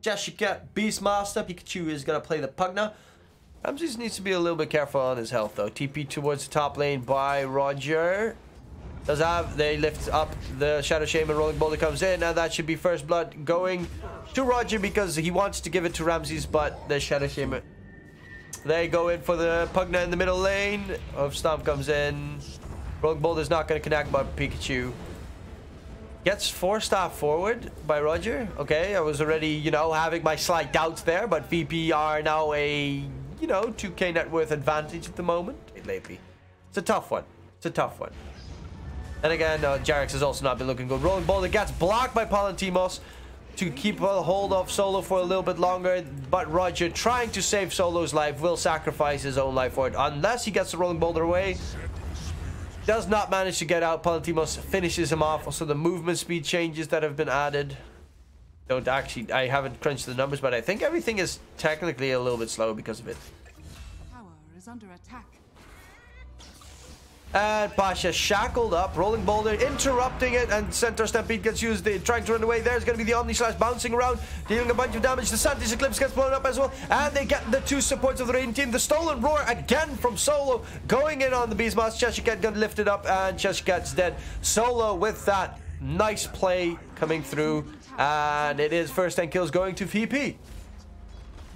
Jessica, Beastmaster. Pikachu is going to play the Pugna. Ramses needs to be a little bit careful on his health, though. TP towards the top lane by Roger. Does have, they lift up the Shadow Shaman. Rolling Boulder comes in, and that should be first blood going to Roger because he wants to give it to Ramses, but the Shadow Shaman. They go in for the Pugna in the middle lane. Of Stomp comes in. Rolling Boulder's not going to connect, but Pikachu gets 4-star forward by Roger. Okay, I was already, you know, having my slight doubts there, but VP are now a, you know, 2k net worth advantage at the moment. Lately, it's a tough one. It's a tough one. And again, Jarex has also not been looking good. Rolling Boulder gets blocked by Palantimos to keep a hold of Solo for a little bit longer. But Roger, trying to save Solo's life, will sacrifice his own life for it. Unless he gets the Rolling Boulder away. Does not manage to get out. Palantimos finishes him off. Also, the movement speed changes that have been added. Don't actually... I haven't crunched the numbers, but I think everything is technically a little bit slow because of it. Tower is under attack. And Pasha shackled up, Rolling Boulder interrupting it, and Centaur Stampede gets used, trying to run away. There's going to be the Omni Slash bouncing around, dealing a bunch of damage. The Santis Eclipse gets blown up as well, and they get the 2 supports of the Radiant team. The Stolen Roar again from Solo, going in on the Beastmaster. Cheshiket going to lift it up, and Cheshiket's dead. Solo with that nice play coming through, and it is first 10 kills going to VP.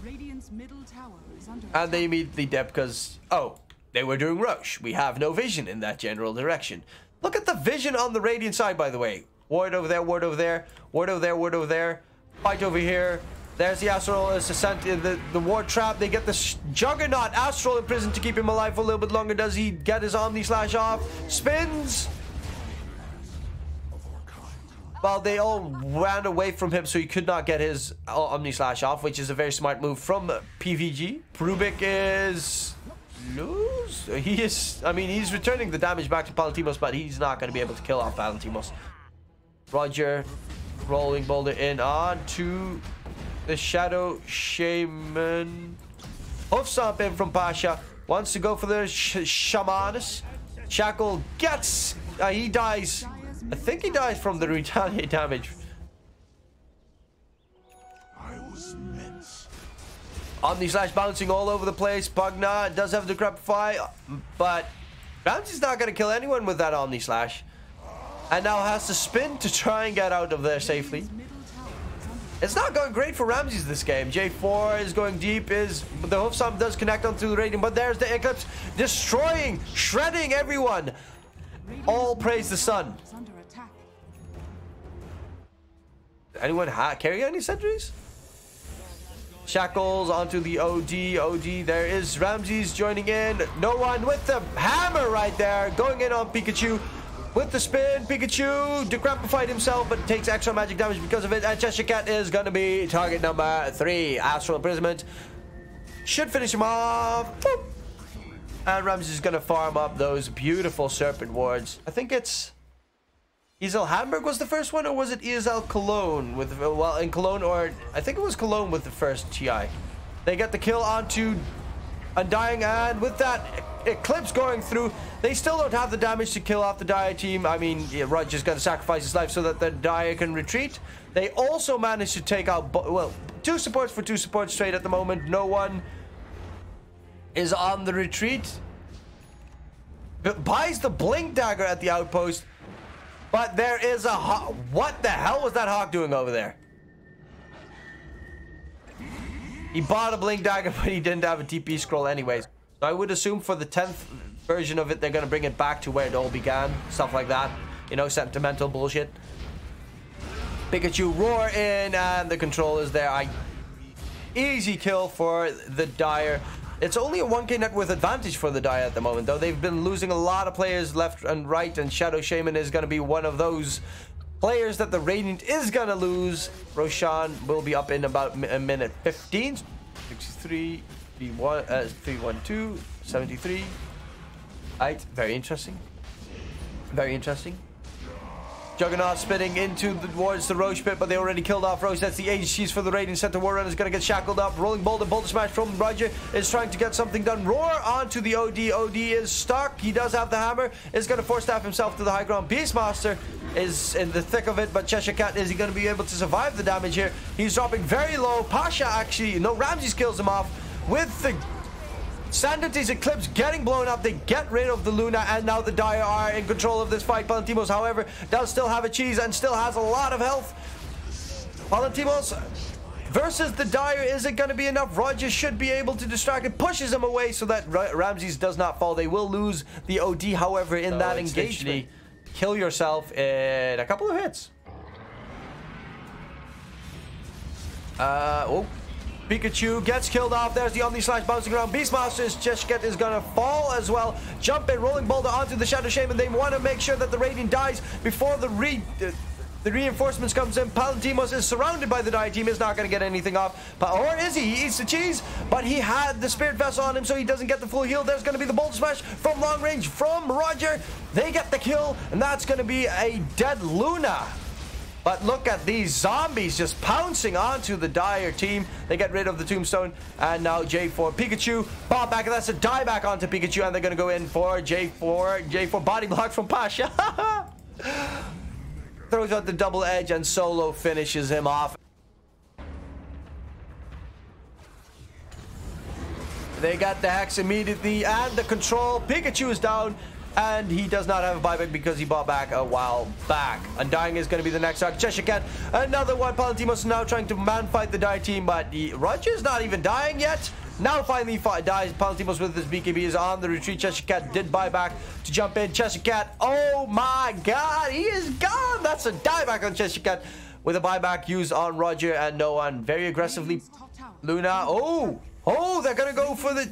Radiant's middle tower is under And they immediately dead because, oh, they were doing Roche. We have no vision in that general direction. Look at the vision on the Radiant side, by the way. Ward over there, ward over there, ward over there, ward over there. Fight over here. There's the Astral Ascent, the ward trap. They get the Juggernaut Astral in prison to keep him alive for a little bit longer. Does he get his Omni Slash off? Spins. Well, they all ran away from him, so he could not get his Omni Slash off, which is a very smart move from PVG. Rubik is... lose? He is, I mean, he's returning the damage back to Palantimos, but he's not going to be able to kill off Palantimos. Roger, Rolling Boulder in on to the Shadow Shaman. Hoof Stomp in from Pasha. Wants to go for the Shamanus. Shackle gets, he dies. I think he dies from the retaliate damage. Omni Slash bouncing all over the place. Pugna does have the Decrepify, but Ramsey's not going to kill anyone with that Omni Slash. And now has to spin to try and get out of there safely. It's not going great for Ramses this game. J4 is going deep. The Hoof Stomp does connect on through the Radiant, but there's the Eclipse destroying, shredding everyone. All praise the sun. Anyone carry any sentries? Shackles onto the OD. There is Ramses joining in. No one with the hammer right there. Going in on Pikachu. With the spin, Pikachu decrepified himself, but takes extra magic damage because of it. And Cheshiket is going to be target number 3. Astral Imprisonment. Should finish him off. Boop. And Ramses is going to farm up those beautiful Serpent Wards. I think it's... Isel Hamburg was the first one, or was it Isel Cologne with, well, in Cologne, or I think it was Cologne with the first TI. They get the kill onto Undying, and with that Eclipse going through, they still don't have the damage to kill off the Dire team. I mean, yeah, Roger's got to sacrifice his life so that the Dire can retreat. They also managed to take out, well, 2 supports for 2 supports straight at the moment. No one is on the retreat. Buys the Blink Dagger at the outpost. But there is a hawk. What the hell was that hawk doing over there? He bought a Blink Dagger, but he didn't have a TP scroll anyways. So I would assume for the 10th version of it, they're going to bring it back to where it all began. Stuff like that. You know, sentimental bullshit. Pikachu roar in, and the control is there. Easy kill for the Dire. It's only a 1k net worth advantage for the Dire at the moment, though. They've been losing a lot of players left and right, and Shadow Shaman is going to be one of those players that the Radiant is going to lose. Roshan will be up in about a minute 15. 63, 312, 73. Right, very interesting. Very interesting. Juggernaut spinning towards the Roche pit, but they already killed off Roche. That's the HGs for the Radiant Center. Warrun is going to get shackled up. Rolling Boulder, Boulder Smash from Roger is trying to get something done. Roar onto the OD. OD is stuck. He does have the hammer. Is going to force staff himself to the high ground. Beastmaster is in the thick of it, but Cheshire Cat, is he going to be able to survive the damage here? He's dropping very low. Pasha actually, no, Ramses kills him off with the Sandity's Eclipse getting blown up. They get rid of the Luna, and now the Dire are in control of this fight. Palantimos, however, does still have a cheese and still has a lot of health. Palantimos versus the Dire isn't going to be enough. Roger should be able to distract it, pushes him away so that Ramses does not fall. They will lose the OD, however, in that engagement. Kill yourself in a couple of hits. Pikachu gets killed off. There's the Omni Slash bouncing around. Beastmaster's Cheshket is gonna fall as well. Jump in, Rolling Boulder onto the Shadow Shaman. They want to make sure that the Radiant dies before the reinforcements comes in. Palantimos is surrounded by the Dire team. Is not gonna get anything off. Or is he? He eats the cheese, but he had the Spirit Vessel on him, so he doesn't get the full heal. There's gonna be the Boulder Smash from long range from Roger. They get the kill, and that's gonna be a dead Luna. But look at these zombies just pouncing onto the Dire team. They get rid of the Tombstone. And now J4. Pikachu, pop back. And that's a die back onto Pikachu. And they're going to go in for J4. J4 body block from Pasha. Throws out the double edge and Solo finishes him off. They got the Hex immediately and the control. Pikachu is down. And he does not have a buyback because he bought back a while back. Undying is going to be the next target. Cheshire Cat, another one. Palantimos is now trying to man-fight the Dire team, but Roger's not even dying yet. Now finally dies. Palantimos with his BKB is on the retreat. Cheshire Cat did buy back to jump in. Cheshire Cat, oh my god, he is gone. That's a dieback on Cheshire Cat with a buyback used on Roger and no one. Very aggressively. Luna, oh, they're going to go for the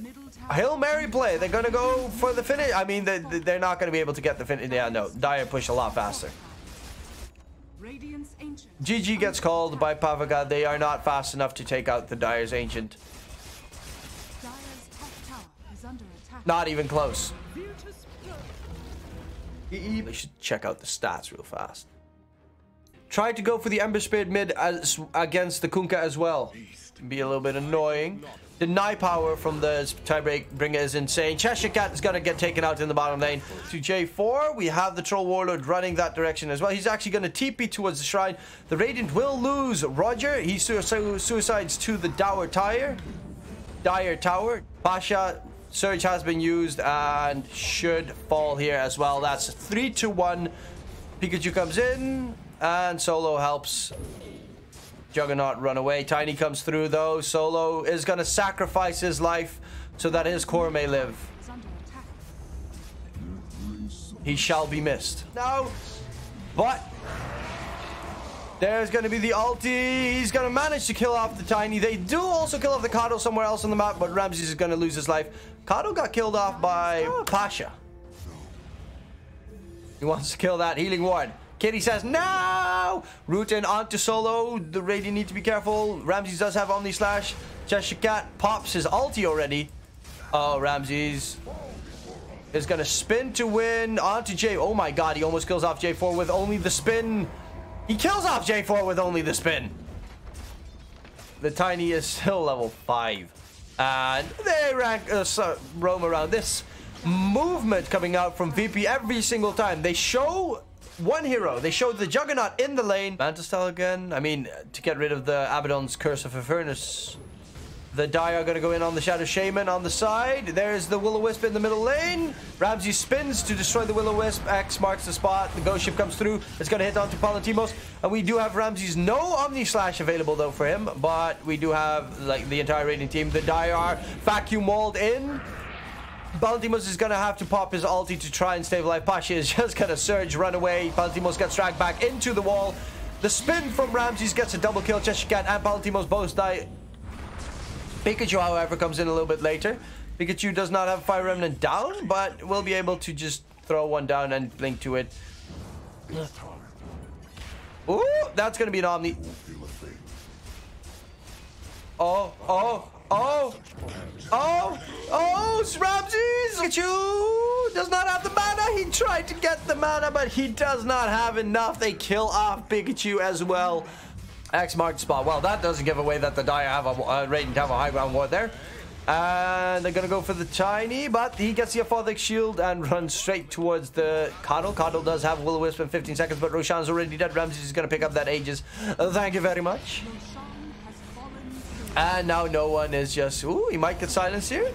Hail Mary play. They're going to go for the finish. I mean, they're not going to be able to get the finish. Yeah, no. Dire push a lot faster. GG gets called by Pavaga. They are not fast enough to take out the Dire's Ancient. Not even close. We should check out the stats real fast. Tried to go for the Ember Spirit mid against the Kunkka as well. Be a little bit annoying. Deny power from the tiebreak bringer is insane. Cheshire Cat is going to get taken out in the bottom lane. To J4, we have the Troll Warlord running that direction as well. He's actually going to TP towards the shrine. The Radiant will lose Roger. He suicides to the Dire Tower. Pasha, Surge has been used and should fall here as well. That's 3-1. Pikachu comes in and Solo helps Juggernaut run away. Tiny comes through though. Solo is going to sacrifice his life so that his core may live. He shall be missed. No, but there's going to be the ulti. He's going to manage to kill off the Tiny. They do also kill off the Kato somewhere else on the map, but Ramses is going to lose his life. Kato got killed off by Pasha. He wants to kill that healing ward. Kitty says no! Root in onto Solo. The Radiant need to be careful. Ramses does have Omni Slash. Cheshire Cat pops his ulti already. Oh, Ramses is going to spin to win onto J. Oh my god, he almost kills off J4 with only the spin. He kills off J4 with only the spin. The Tiny is still level 5. And they roam around. This movement coming out from VP every single time. They show one hero. They showed the Juggernaut in the lane. Manta style again. I mean, to get rid of the Abaddon's Curse of Avernus. The Dire are going to go in on the Shadow Shaman on the side. There's the Will-O-Wisp in the middle lane. Ramsey spins to destroy the Will-O-Wisp. X marks the spot. The Ghost Ship comes through. It's going to hit onto Palantimos. And we do have Ramsey's no Omni Slash available though for him. But we do have like the entire Radiant team. The Dire are vacuum walled in. Palantimos is going to have to pop his ulti to try and stay alive. Pasha is just going to surge, run away. Palantimos gets dragged back into the wall. The spin from Ramses gets a double kill. Cheshire Cat and Palantimos both die. Pikachu, however, comes in a little bit later. Pikachu does not have Fire Remnant down, but will be able to just throw one down and blink to it. Ooh, that's going to be an Omni. Oh, it's Ramses! Pikachu does not have the mana. he tried to get the mana, but he does not have enough. They kill off Pikachu as well. X marked the spot. Well, that doesn't give away that the Dire have a Radiant have a high ground ward there. And they're gonna go for the Tiny, but he gets the Aphotic Shield and runs straight towards the Coddle. Coddle does have Will-O-Wisp in 15 seconds, but Roshan's already dead. Ramses is gonna pick up that Aegis. Thank you very much. And now no one is just... Ooh, he might get silenced here.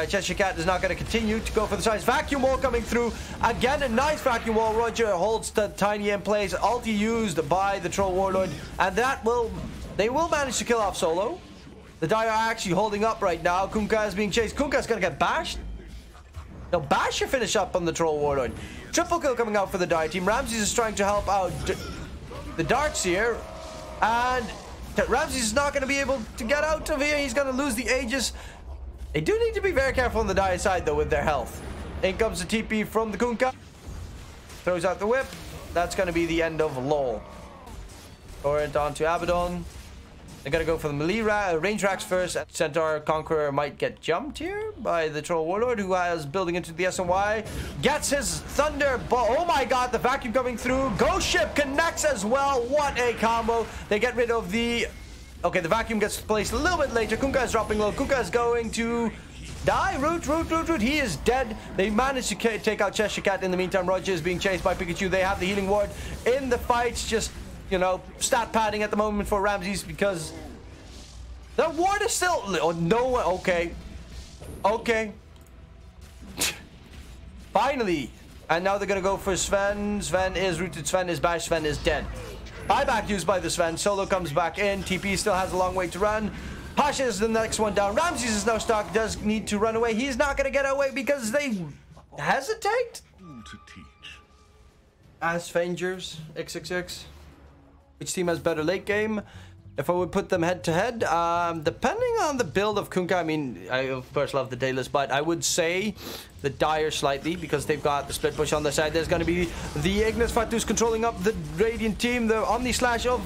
Cheshire Cat is not going to continue to go for the size. Vacuum Wall coming through. Again, a nice Vacuum Wall. Roger holds the Tiny in place. Ulti used by the Troll Warlord. And that will... They will manage to kill off Solo. The Dire are actually holding up right now. Kunkka is being chased. Kunkka is going to get bashed. Now, Bash should finish up on the Troll Warlord. Triple kill coming out for the Dire team. Ramses is trying to help out the Darts here. And Ramses is not going to be able to get out of here. He's going to lose the Aegis. They do need to be very careful on the Dire side, though, with their health. In comes the TP from the Kunkka. Throws out the whip. That's going to be the end of LOL. Torrent onto Abaddon. They're going to go for the melee range racks first. Centaur Conqueror might get jumped here by the Troll Warlord, who has building into the SNY. Gets his Thunder. Oh my god, the vacuum coming through. Ghost Ship connects as well. What a combo. They get rid of the... Okay, the vacuum gets placed a little bit later. Kunkka is dropping low. Kunkka is going to die. Root. He is dead. They managed to take out Cheshire Cat. In the meantime, Roger is being chased by Pikachu. They have the healing ward in the fights. Just, you know, stat padding at the moment for Ramses because the ward is still... Oh, no. Okay. Finally. And now they're going to go for Sven. Sven is rooted. Sven is bashed. Sven is dead. Buyback used by the Sven. Solo comes back in. TP still has a long way to run. Pasha is the next one down. Ramses is now stuck. Does need to run away. He's not going to get away because they hesitate. To teach. As Fangers, XXX. Which team has better late game? If I would put them head to head, depending on the build of Kunkka, I mean, I of course love the Daedalus, but I would say the Dire slightly because they've got the split push on their side. There's going to be the Ignis Fatuus controlling up the Radiant team. The Omni Slash of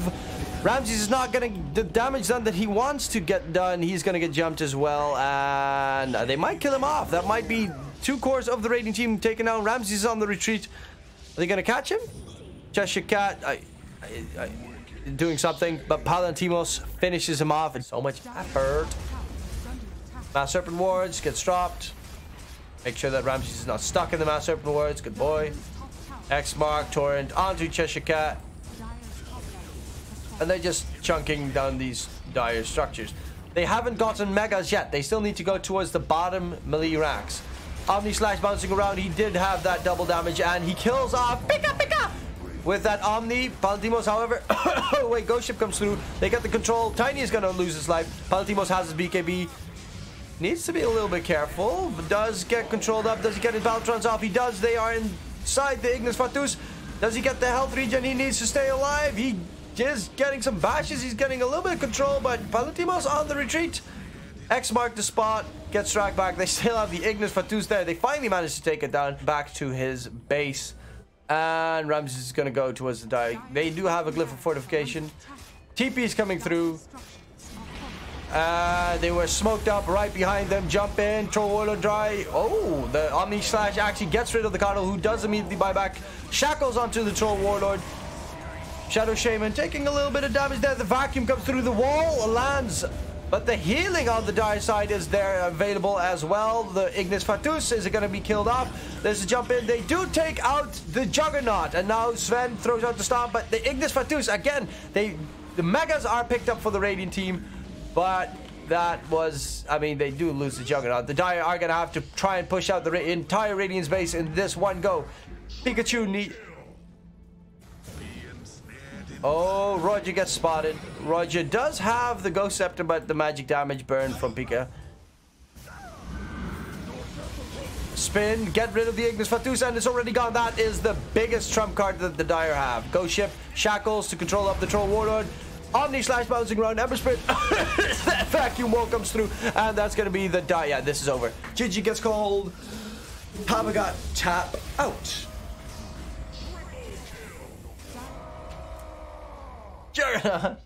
Ramses is not going to the damage done that he wants to get done. He's going to get jumped as well, and they might kill him off. That might be 2 cores of the Radiant team taken out. Ramses is on the retreat. Are they going to catch him? Cheshire Cat, doing something, but Palantimos finishes him off. It's so much effort. Mass Serpent Wards gets dropped. Make sure that Ramses is not stuck in the Mass Serpent Wards. Good boy. X Mark, Torrent onto Cheshire Cat. And they're just chunking down these Dire structures. They haven't gotten Megas yet. They still need to go towards the bottom melee racks. Omni Slash bouncing around. He did have that double damage and he kills off Pika! With that Omni. Palantimos, however... Wait, Ghost Ship comes through. They get the control. Tiny is going to lose his life. Palantimos has his BKB. Needs to be a little bit careful. Does get controlled up. Does he get his Baltrons off? He does. They are inside the Ignis Fatuus. Does he get the health regen he needs to stay alive? He is getting some bashes. He's getting a little bit of control, but Palantimos on the retreat. X marked the spot. Gets dragged back. They still have the Ignis Fatuus there. They finally managed to take it down. Back to his base. And Ramses is going to go towards the Dire. They do have a Glyph of Fortification. TP is coming through. They were smoked up right behind them. Jump in. Troll Warlord dry. Oh, the Omni Slash actually gets rid of the Coddle, who does immediately buy back. Shackles onto the Troll Warlord. Shadow Shaman taking a little bit of damage there. The vacuum comes through the wall. Lands. But the healing on the Dire side is there available as well. The Ignis Fatuus is going to be killed off. There's a jump in. They do take out the Juggernaut. And now Sven throws out the Stomp. But the Ignis Fatuus, again, the Megas are picked up for the Radiant team. But that was... I mean, they do lose the Juggernaut. The Dire are going to have to try and push out the entire Radiant base in this one go. Pikachu need... Oh, Roger gets spotted. Roger does have the Ghost Scepter, but the magic damage burn from Pika. Spin, get rid of the Ignis Fatuus, and it's already gone. That is the biggest trump card that the Dire have. Ghost Ship, Shackles to control up the Troll Warlord. Omni Slash bouncing around, Ember Spirit. That vacuum wall comes through, and that's going to be the Dire. Yeah, this is over. Gigi gets called. Pavaga tap out. Juggernaut.